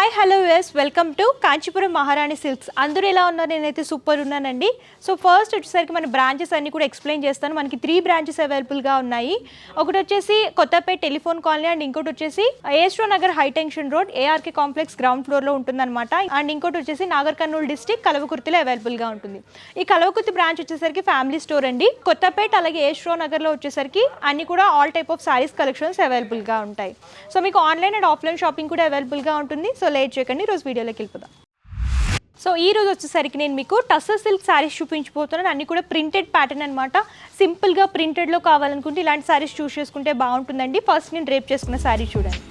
Hi hello viewers, welcome to Kanchipuram మహారాణి silks. అందరూ ఎలా ఉన్నారు? నేనైతే సూపర్ ఉన్నానండి. సో ఫస్ట్ వచ్చేసరికి మన బ్రాంచెస్ అన్ని కూడా ఎక్స్ప్లెయిన్ చేస్తాను. మనకి 3 బ్రాంచెస్ అవైలబుల్గా ఉన్నాయి. ఒకటి వచ్చేసి కొత్తపేట టెలిఫోన్ కాలనీ అండ్ ఇంకోటి వచ్చేసి ఏఎస్ట్రో Nagar high tension road ARK complex ground ఫ్లోర్లో ఉంటుందన్నమాట. అండ్ ఇంకోటి వచ్చేసి నాగర్ కర్నూలు డిస్టిక్ కలవకుర్తిలో అవైలబుల్గా ఉంటుంది. ఈ కలవకుర్తి బ్రాంచ్ వచ్చేసరికి ఫ్యామిలీ స్టోర్ అండి. కొత్తపేట అలాగే ఏఎస్ట్రో నగర్లో వచ్చేసరికి అన్ని కూడా all type of saris collections అవైలబుల్గా ఉంటాయి. సో మీకు ఆన్లైన్ అండ్ ఆఫ్లైన్ షాపింగ్ కూడా అవైలబుల్గా ఉంటుంది. సో లేట్ చేయకండి, ఈరోజు వీడియోలోకి వెళ్ళిపోదాం. సో ఈ రోజు వచ్చేసరికి నేను మీకు టస్సర్ సిల్క్ శారీస్ చూపించిపోతున్నాను. అన్ని కూడా ప్రింటెడ్ ప్యాటర్న్ అనమాట. సింపుల్గా ప్రింటెడ్లో కావాలనుకుంటే ఇలాంటి శారీస్ చూస్ చేసుకుంటే బాగుంటుందండి. ఫస్ట్ నేను డ్రేప్ చేసుకున్న శారీ చూడండి.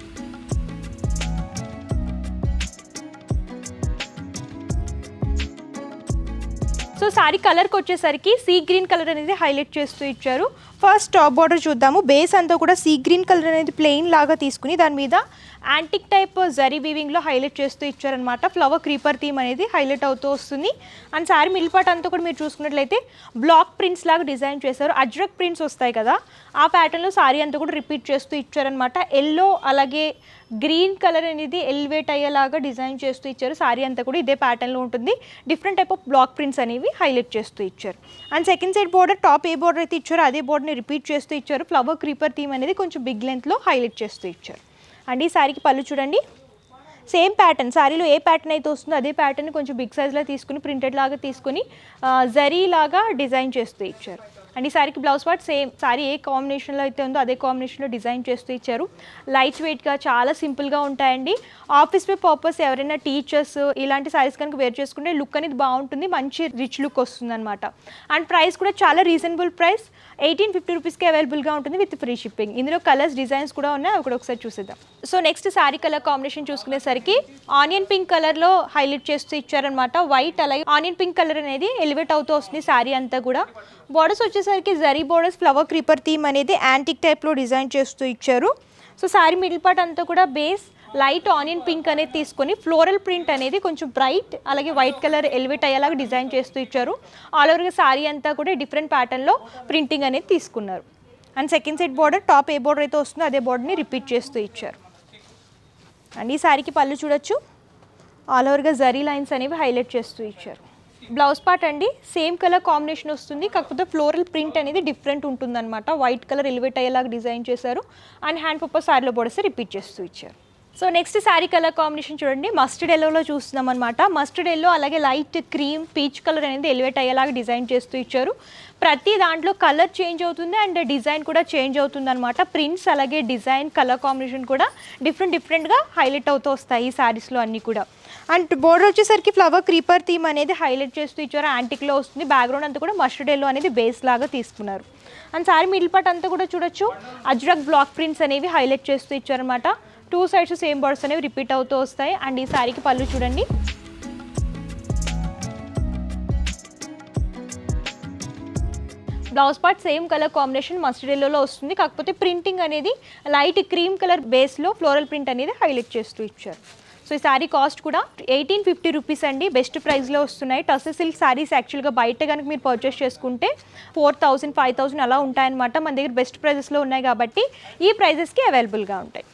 సో శారీ కలర్కి వచ్చేసరికి సీ గ్రీన్ కలర్ అనేది హైలైట్ చేస్తూ ఇచ్చారు. ఫస్ట్ టాప్ బార్డర్ చూద్దాము. బేస్ అంతా కూడా సీ గ్రీన్ కలర్ అనేది ప్లెయిన్ లాగా తీసుకుని దాని మీద యాంటిక్ టైప్ జరీ వీవింగ్లో హైలైట్ చేస్తూ ఇచ్చారనమాట. ఫ్లవర్ క్రీపర్ థీమ్ అనేది హైలైట్ అవుతూ వస్తుంది. అండ్ శారీ మిడిల్ పార్ట్ అంతా కూడా మీరు చూసుకున్నట్లయితే బ్లాక్ ప్రింట్స్ లాగా డిజైన్ చేశారు. అజ్రక్ ప్రింట్స్ వస్తాయి కదా, ఆ ప్యాటర్న్లో శారీ అంతా కూడా రిపీట్ చేస్తూ ఇచ్చారనమాట. ఎల్లో అలాగే గ్రీన్ కలర్ అనేది ఎలివేట్ అయ్యేలాగా డిజైన్ చేస్తూ ఇచ్చారు. శారీ అంతా కూడా ఇదే ప్యాటర్న్లో ఉంటుంది. Different type of black prints అనేవి హైలైట్ చేస్తూ ఇచ్చారు. And second side border top A border అయితే ఇచ్చారో అదే బార్డర్ని రిపీట్ చేస్తూ ఇచ్చారు. ఫ్లవర్ క్రీపర్ థీమ్ అనేది కొంచెం బిగ్ లెంత్లో హైలైట్ చేస్తూ ఇచ్చారు. అండ్ ఈ శారీకి పళ్ళు చూడండి, సేమ్ ప్యాటర్న్, శారీలో ఏ ప్యాటర్న్ అయితే వస్తుందో అదే ప్యాటర్న్ కొంచెం బిగ్ సైజ్లో తీసుకుని ప్రింటెడ్ లాగా తీసుకుని జరీ లాగా డిజైన్ చేస్తూ ఇచ్చారు. అండ్ ఈ శారీకి బ్లౌజ్ పార్ట్ సేమ్, శారీ ఏ కాంబినేషన్లో అయితే ఉందో అదే కాంబినేషన్లో డిజైన్ చేస్తూ ఇచ్చారు. లైట్ వెయిట్గా చాలా సింపుల్గా ఉంటాయండి. ఆఫీస్ వే పర్పస్ ఎవరైనా టీచర్స్ ఇలాంటి శారీస్ కనుక వేర్ చేసుకుంటే లుక్ అనేది బాగుంటుంది, మంచి రిచ్ లుక్ వస్తుంది అనమాట. అండ్ ప్రైస్ కూడా చాలా రీజనబుల్ ప్రైస్, 1850 రూపీస్కి అవైలబుల్గా ఉంటుంది విత్ ఫ్రీ షిప్పింగ్. ఇందులో కలర్స్ డిజైన్స్ కూడా ఉన్నాయి, అవి కూడా ఒకసారి చూసేద్దాం. So next sari colour combination చూసుకునేసరికి ఆనియన్ పింక్ కలర్లో హైలైట్ చేస్తూ ఇచ్చారనమాట. వైట్ అలాగే ఆనియన్ పింక్ కలర్ అనేది ఎలివేట్ అవుతూ వస్తుంది శారీ అంతా కూడా. బోర్డర్స్ వచ్చేసరికి zari borders flower creeper theme అనేది యాంటిక్ టైప్లో డిజైన్ చేస్తూ ఇచ్చారు. సో శారీ మిడిల్ పార్ట్ అంతా కూడా బేస్ లైట్ ఆనియన్ పింక్ అనేది తీసుకొని ఫ్లోరల్ ప్రింట్ అనేది కొంచెం బ్రైట్ అలాగే వైట్ కలర్ ఎలివేట్ అయ్యేలాగా డిజైన్ చేస్తూ ఇచ్చారు. ఆల్ ఓవర్గా శారీ అంతా కూడా డిఫరెంట్ ప్యాటర్న్లో ప్రింటింగ్ అనేది తీసుకున్నారు. And second side border top A border అయితే వస్తుందో అదే బార్డర్ని రిపీట్ చేస్తూ ఇచ్చారు. అండ్ ఈ శారీకి పళ్ళు చూడొచ్చు, ఆల్ ఓవర్గా జరీ లైన్స్ అనేవి హైలైట్ చేస్తూ ఇచ్చారు. బ్లౌజ్ పార్ట్ అండి సేమ్ కలర్ కాంబినేషన్ వస్తుంది, కాకపోతే ఫ్లోరల్ ప్రింట్ అనేది డిఫరెంట్ ఉంటుందన్నమాట. వైట్ కలర్ ఎలివేట్ అయ్యేలాగా డిజైన్ చేశారు. అండ్ హ్యాండ్ పర్పస్ శారీలో బోర్డర్స్ రిపీట్ చేస్తూ ఇచ్చారు. So next sari colour combination చూడండి, మస్టర్డ్ ఎల్లోలో చూస్తున్నాం అనమాట. మస్టర్డ్ ఎల్లో అలాగే లైట్ క్రీమ్ పీచ్ కలర్ అనేది ఎలివేట్ అయ్యేలాగా డిజైన్ చేస్తూ ఇచ్చారు. ప్రతి దాంట్లో కలర్ చేంజ్ అవుతుంది అండ్ డిజైన్ కూడా చేంజ్ అవుతుంది అనమాట. ప్రింట్స్ అలాగే డిజైన్ కలర్ కాంబినేషన్ కూడా డిఫరెంట్గా హైలైట్ అవుతూ వస్తాయి ఈ శారీస్లో అన్నీ కూడా. అండ్ బోర్డర్ వచ్చేసరికి ఫ్లవర్ క్రీపర్ థీమ్ అనేది హైలైట్ చేస్తూ ఇచ్చారు. యాంటిక్లో వస్తుంది. బ్యాక్గ్రౌండ్ అంతా కూడా మస్టర్డ్ ఎల్లో అనేది బేస్ లాగా తీసుకున్నారు. అండ్ శారీ మిడిల్ పార్ట్ అంతా కూడా చూడొచ్చు, అజ్రక్ బ్లాక్ ప్రింట్స్ అనేవి హైలైట్ చేస్తూ ఇచ్చారనమాట. 2 సైడ్స్ సేమ్ బోర్డర్స్ అనేవి రిపీట్ అవుతూ వస్తాయి. అండ్ ఈ శారీకి పళ్ళు చూడండి, blouse part same colour combination mustard ఎల్లోలో వస్తుంది, కాకపోతే ప్రింటింగ్ అనేది లైట్ క్రీమ్ కలర్ బేస్లో ఫ్లోరల్ ప్రింట్ అనేది హైలైట్ చేస్తూ ఇచ్చారు. సో ఈ శారీ కాస్ట్ కూడా 1850 రూపీస్ అండి, బెస్ట్ ప్రైస్లో వస్తున్నాయి. టస్సర్ సిల్క్ శారీస్ యాక్చువల్గా బయట కనుక మీరు పర్చేస్ చేసుకుంటే 4000 5000 అలా ఉంటాయన్నమాట. మన దగ్గర బెస్ట్ ప్రైజెస్లో ఉన్నాయి కాబట్టి ఈ ప్రైజెస్కి అవైలబుల్గా ఉంటాయి.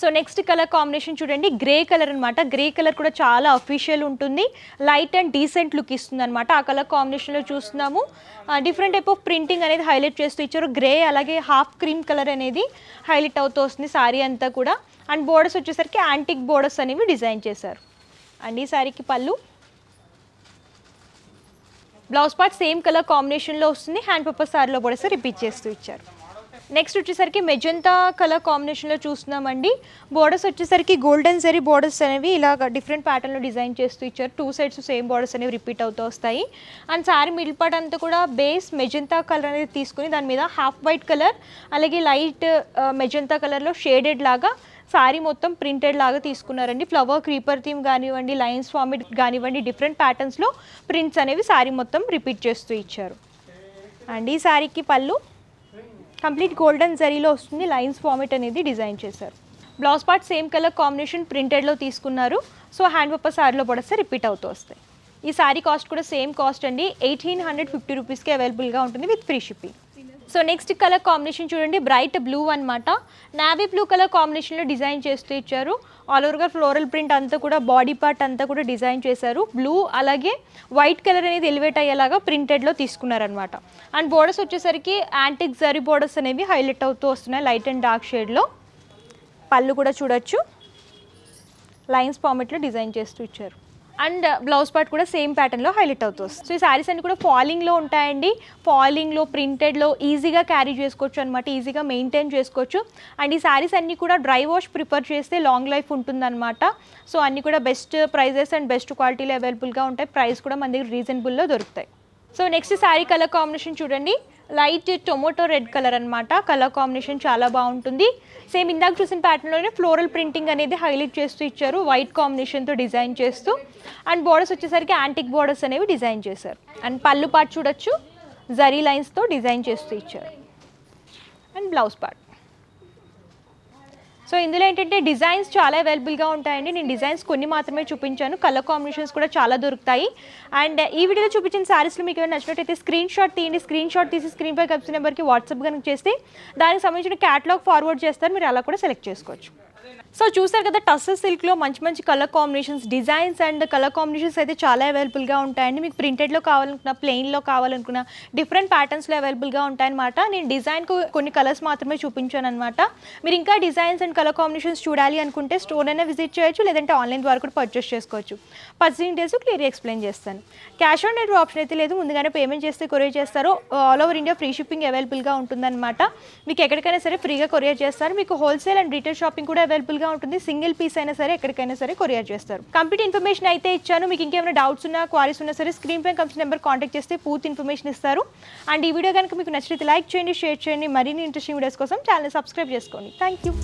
సో నెక్స్ట్ కలర్ కాంబినేషన్ చూడండి, గ్రే కలర్ అనమాట. గ్రే కలర్ కూడా చాలా అఫీషియల్ ఉంటుంది, లైట్ అండ్ డీసెంట్ లుక్ ఇస్తుంది అనమాట. ఆ కలర్ కాంబినేషన్లో చూస్తున్నాము. డిఫరెంట్ టైప్ ఆఫ్ ప్రింటింగ్ అనేది హైలైట్ చేస్తూ ఇచ్చారు. గ్రే అలాగే హాఫ్ క్రీమ్ కలర్ అనేది హైలైట్ అవుతూ వస్తుంది శారీ అంతా కూడా. అండ్ బోర్డర్స్ వచ్చేసరికి యాంటిక్ బోర్డర్స్ అనేవి డిజైన్ చేశారు. అండ్ ఈ శారీకి పళ్ళు, బ్లౌజ్ పార్ట్ సేమ్ కలర్ కాంబినేషన్లో వస్తుంది. హ్యాండ్ పర్పస్ శారీలో బోర్డర్స్ రిపీట్ చేస్తూ ఇచ్చారు. నెక్స్ట్ వచ్చేసరికి మెజంతా కలర్ కాంబినేషన్లో చూస్తున్నామండి. బోర్డర్స్ వచ్చేసరికి గోల్డెన్ జరీ బోర్డర్స్ అనేవి ఇలాగ డిఫరెంట్ ప్యాటర్న్లో డిజైన్ చేస్తూ ఇచ్చారు. 2 సైడ్స్ సేమ్ బోర్డర్స్ అనేవి రిపీట్ అవుతూ వస్తాయి. అండ్ శారీ మిడిల్ పార్ట్ అంతా కూడా బేస్ మెజంతా కలర్ అనేది తీసుకుని దాని మీద హాఫ్ వైట్ కలర్ అలాగే లైట్ మెజంతా కలర్లో షేడెడ్ లాగా శారీ మొత్తం ప్రింటెడ్ లాగా తీసుకున్నారండి. ఫ్లవర్ క్రీపర్ థీమ్ కానివ్వండి, లైన్స్ ఫార్మిట్ కానివ్వండి, డిఫరెంట్ ప్యాటర్న్స్లో ప్రింట్స్ అనేవి శారీ మొత్తం రిపీట్ చేస్తూ ఇచ్చారు. అండ్ ఈ శారీకి పళ్ళు కంప్లీట్ గోల్డెన్ జరీలో వస్తుంది, లైన్స్ ఫార్మిట్ అనేది డిజైన్ చేశారు. Blouse part same colour combination ప్రింటెడ్లో తీసుకున్నారు. సో హ్యాండ్ పర్పస్ శారీలో పడితే రిపీట్ అవుతూ వస్తాయి. ఈ శారీ కాస్ట్ కూడా సేమ్ కాస్ట్ అండి, 1850 రూపీస్కి అవైలబుల్గా ఉంటుంది with free shipping. So next colour combination చూడండి, బ్రైట్ బ్లూ అనమాట. నావీ బ్లూ కలర్ కాంబినేషన్లో డిజైన్ చేస్తూ ఇచ్చారు. ఆల్ ఓవర్గా ఫ్లోరల్ ప్రింట్ అంతా కూడా బాడీ పార్ట్ అంతా కూడా డిజైన్ చేశారు. బ్లూ అలాగే వైట్ కలర్ అనేది ఎలివేట్ అయ్యేలాగా ప్రింటెడ్లో తీసుకున్నారనమాట. అండ్ బోర్డర్స్ వచ్చేసరికి యాంటిక్ జరీ బోర్డర్స్ అనేవి హైలైట్ అవుతూ వస్తున్నాయి లైట్ అండ్ డార్క్ షేడ్లో. పళ్ళు కూడా చూడొచ్చు లైన్స్ ఫార్మెట్లో డిజైన్ చేస్తూ ఇచ్చారు. అండ్ బ్లౌజ్ పార్ట్ కూడా సేమ్ ప్యాటర్న్లో హైలైట్ అవుతుంది. సో ఈ శారీస్ అన్ని కూడా ఫాలింగ్లో ఉంటాయండి. ఫాలింగ్లో ప్రింటెడ్లో ఈజీగా క్యారీ చేసుకోవచ్చు అనమాట, ఈజీగా మెయింటైన్ చేసుకోవచ్చు. అండ్ ఈ శారీస్ అన్నీ కూడా డ్రై వాష్ ప్రిఫర్ చేస్తే లాంగ్ లైఫ్ ఉంటుందన్నమాట. సో అన్నీ కూడా బెస్ట్ ప్రైజెస్ అండ్ బెస్ట్ క్వాలిటీలో అవైలబుల్గా ఉంటాయి. ప్రైస్ కూడా మన దగ్గర రీజనబుల్లో దొరుకుతాయి. So next sari colour combination చూడండి, లైట్ టొమాటో రెడ్ కలర్ అనమాట. కలర్ కాంబినేషన్ చాలా బాగుంటుంది. సేమ్ ఇందాక చూసిన ప్యాటర్న్లోనే ఫ్లోరల్ ప్రింటింగ్ అనేది హైలైట్ చేస్తూ ఇచ్చారు వైట్ కాంబినేషన్తో డిజైన్ చేస్తూ. అండ్ బోర్డర్స్ వచ్చేసరికి యాంటిక్ బోర్డర్స్ అనేవి డిజైన్ చేశారు. అండ్ పళ్ళు పార్ట్ చూడొచ్చు జరీ లైన్స్తో డిజైన్ చేస్తూ ఇచ్చారు. And blouse part. సో ఇందులో ఏంటంటే డిజైన్స్ చాలా అవైలబుల్గా ఉంటాయండి. నేను డిజైన్స్ కొన్ని మాత్రమే చూపించాను, కలర్ కాంబినేషన్స్ కూడా చాలా దొరుకుతాయి. అండ్ ఈ వీడియోలో చూపించిన శారీస్లో మీకు ఏమైనా నచ్చినట్టయితే స్క్రీన్ షాట్ తీయండి. స్క్రీన్ షాట్ తీసి స్క్రీన్ పై కనిపిస్తున్న నెంబర్కి వాట్సాప్ కనుక చేస్తే దానికి సంబంధించిన క్యాటలాగ్ ఫార్వర్డ్ చేస్తారు, మీరు అలా కూడా సెలెక్ట్ చేసుకోవచ్చు. సో చూసారు కదా, టస్సర్ సిల్క్లో మంచి మంచి colour combinations, designs and colour combinations అయితే చాలా అవైలబుల్గా ఉంటాయండి. మీకు ప్రింటెడ్లో కావాలనుకున్నా, ప్లెయిన్లో కావాలనుకున్నా డిఫరెంట్ ప్యాటర్న్స్లో అవైలబుల్గా ఉంటాయన్నమాట. నేను డిజైన్కు కొన్ని కలర్స్ మాత్రమే చూపించాను అనమాట. మీరు ఇంకా డిజైన్స్ అండ్ కలర్ కాంబినేషన్స్ చూడాలి అనుకుంటే స్టోర్ అయినా విజిట్ చేయొచ్చు, లేదంటే ఆన్లైన్ ద్వారా కూడా పర్చేస్ చేసుకోవచ్చు. పర్చేసింగ్ డేస్ క్లియర్గా ఎక్స్ప్లెయిన్ చేస్తాను. క్యాష్ ఆన్ డెలివరీ ఆప్షన్ అయితే లేదు, ముందుగానే పేమెంట్ చేస్తే కొరియర్ చేస్తారు. All over India free shipping అవైలబుల్గా ఉంటుందన్నమాట. మీకు ఎక్కడికైనా సరే ఫ్రీగా కొరియర్ చేస్తారు. మీకు హోల్సేల్ అండ్ రీటైల్ షాపింగ్ కూడా అవైలబుల్గా ఉంటుంది. సింగిల్ పీస్ అయినా సరే ఎక్కడికైనా సరే కొరియర్ చేస్తారు. కంప్లీట్ ఇన్ఫర్మేషన్ అయితే ఇచ్చాను. మీకు ఇంకేమైనా డౌట్స్ ఉన్నా, క్వారీస్ ఉన్నా సరే స్క్రీన్ పై కంపెనీ నెంబర్ కాంటాక్ట్ చేస్తే పూర్తి ఇన్ఫర్మేషన్ ఇస్తారు. అండ్ ఈ వీడియో కనుక మీకు నచ్చితే లైక్ చేయండి, షేర్ చేయండి. మరిన్ని ఇంట్రెస్టింగ్ వీడియోస్ కోసం ఛానల్ సబ్స్క్రైబ్ చేసుకోండి. Thank you.